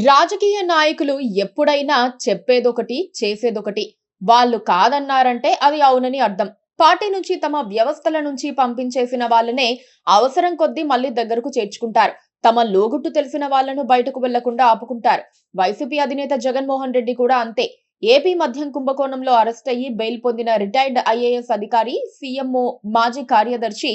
రాజకీయ నాయకులు ఎప్పుడైనా చెప్పేదొకటి, చేసేదొకటి. వాళ్ళు కాదన్నారంటే అది అవునని అర్థం. పార్టీ నుంచి తమ వ్యవస్థల నుంచి పంపించేసిన వాళ్ళనే అవసరం కొద్దీ మళ్ళీ దగ్గరకు చేర్చుకుంటారు. తమ లోగుట్టు తెలిసిన వాళ్ళను బయటకు వెళ్లకుండా ఆపుకుంటారు. వైసీపీ అధినేత జగన్మోహన్ రెడ్డి కూడా అంతే. ఏపీ మద్యం కుంభకోణంలో అరెస్ట్ అయ్యి బెయిల్ పొందిన రిటైర్డ్ ఐఏఎస్ అధికారి, సీఎంఓ మాజీ కార్యదర్శి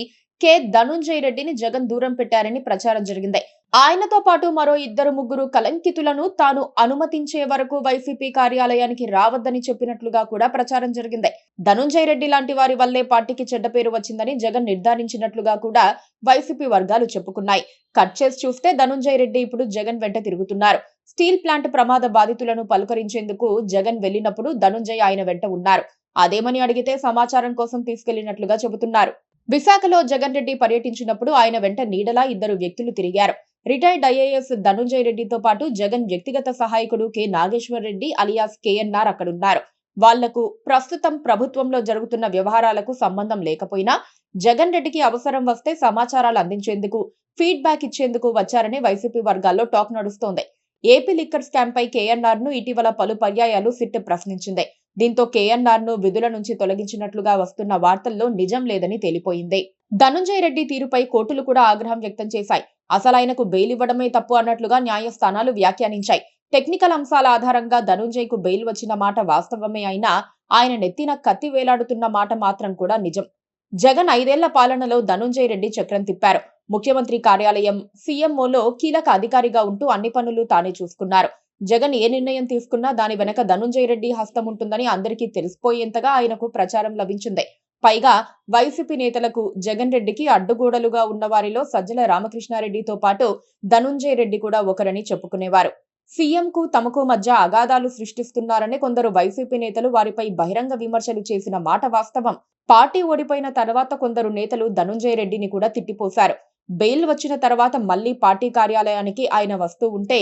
ధనుంజయ రెడ్డిని జగన్ దూరం పెట్టారని ప్రచారం జరిగింది. ఆయనతో పాటు మరో ఇద్దరు ముగ్గురు కలంకితులను తాను అనుమతించే వరకు వైసీపీ కార్యాలయానికి రావద్దని చెప్పినట్లుగా కూడా ప్రచారం జరిగింది. ధనుంజయ రెడ్డి లాంటి వారి వల్లే పార్టీకి చెడ్డ పేరు వచ్చిందని జగన్ నిర్ధారించినట్లుగా కూడా వైసీపీ వర్గాలు చెప్పుకున్నాయి. కట్ చేసి చూస్తే ధనుంజయ రెడ్డి ఇప్పుడు జగన్ వెంట తిరుగుతున్నారు. స్టీల్ ప్లాంట్ ప్రమాద బాధితులను పలుకరించేందుకు జగన్ వెళ్లినప్పుడు ధనుంజయ ఆయన వెంట ఉన్నారు. అదేమని అడిగితే సమాచారం కోసం తీసుకెళ్లినట్లుగా చెబుతున్నారు. విశాఖలో జగన్ రెడ్డి పర్యటించినప్పుడు ఆయన వెంట నీడలా ఇద్దరు వ్యక్తులు తిరిగారు. రిటైర్డ్ ఐఏఎస్ ధనుంజయ రెడ్డితో పాటు జగన్ వ్యక్తిగత సహాయకుడు నాగేశ్వర్ రెడ్డి అలియాస్ కేఎన్ఆర్ అక్కడున్నారు. వాళ్లకు ప్రస్తుతం ప్రభుత్వంలో జరుగుతున్న వ్యవహారాలకు సంబంధం లేకపోయినా జగన్ రెడ్డికి అవసరం వస్తే సమాచారాలు అందించేందుకు, ఫీడ్బ్యాక్ ఇచ్చేందుకు వచ్చారని వైసీపీ వర్గాల్లో టాక్ నడుస్తోంది. ఏపీ లిక్కర్ స్కామ్ పై కేఎన్ఆర్ ను ఇటీవల పలు పర్యాయాలు సిట్ ప్రశ్నించింది. దీంతో కేఎన్ఆర్ ను విధుల నుంచి తొలగించినట్లుగా వస్తున్న వార్తల్లో నిజం లేదని తేలిపోయింది. ధనుంజయ రెడ్డి తీరుపై కోర్టులు కూడా ఆగ్రహం వ్యక్తం చేశాయి. అసలాయనకు బెయిల్ ఇవ్వడమే తప్పు అన్నట్లుగా న్యాయస్థానాలు వ్యాఖ్యానించాయి. టెక్నికల్ అంశాల ఆధారంగా ధనుంజయకు బెయిల్ వచ్చిన మాట వాస్తవమే అయినా ఆయన నెత్తిన కత్తి వేలాడుతున్న మాట మాత్రం కూడా నిజం. జగన్ 5 ఏళ్ల పాలనలో ధనుంజయ రెడ్డి చక్రం తిప్పారు. ముఖ్యమంత్రి కార్యాలయం, సీఎంఓలో కీలక అధికారిగా ఉంటూ అన్ని పనులు తానే చూసుకున్నారు. జగన్ ఏ నిర్ణయం తీసుకున్నా దాని వెనక ధనుంజయ రెడ్డి హస్తం ఉంటుందని అందరికీ తెలిసిపోయేంతగా ఆయనకు ప్రచారం లభించింది. పైగా వైసీపీ నేతలకు జగన్ రెడ్డికి అడ్డుగోడలుగా ఉన్న వారిలో సజ్జల రామకృష్ణారెడ్డితో పాటు ధనుంజయ రెడ్డి కూడా ఒకరని చెప్పుకునేవారు. సీఎంకు తమకు మధ్య అగాధాలు సృష్టిస్తున్నారని కొందరు వైసీపీ నేతలు వారిపై బహిరంగ విమర్శలు చేసిన మాట వాస్తవం. పార్టీ ఓడిపోయిన తర్వాత కొందరు నేతలు ధనుంజయ రెడ్డిని కూడా తిట్టిపోశారు. బెయిల్ వచ్చిన తర్వాత మళ్లీ పార్టీ కార్యాలయానికి ఆయన వస్తూ ఉంటే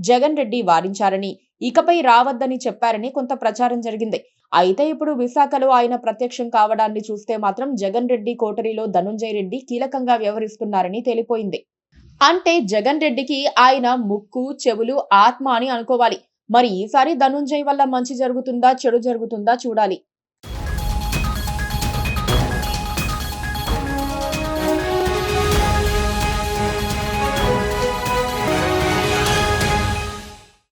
జగన్ రెడ్డి వారించారని, ఇకపై రావద్దని చెప్పారని కొంత ప్రచారం జరిగింది. అయితే ఇప్పుడు విశాఖలో ఆయన ప్రత్యక్షం కావడాన్ని చూస్తే మాత్రం జగన్ రెడ్డి కోటరీలో ధనుంజయ రెడ్డి కీలకంగా వ్యవహరిస్తున్నారని తేలిపోయింది. అంటే జగన్ రెడ్డికి ఆయన ముక్కు, చెవులు, ఆత్మ అని అనుకోవాలి. మరి ఈసారి ధనుంజయ్ వల్ల మంచి జరుగుతుందా, చెడు జరుగుతుందా చూడాలి.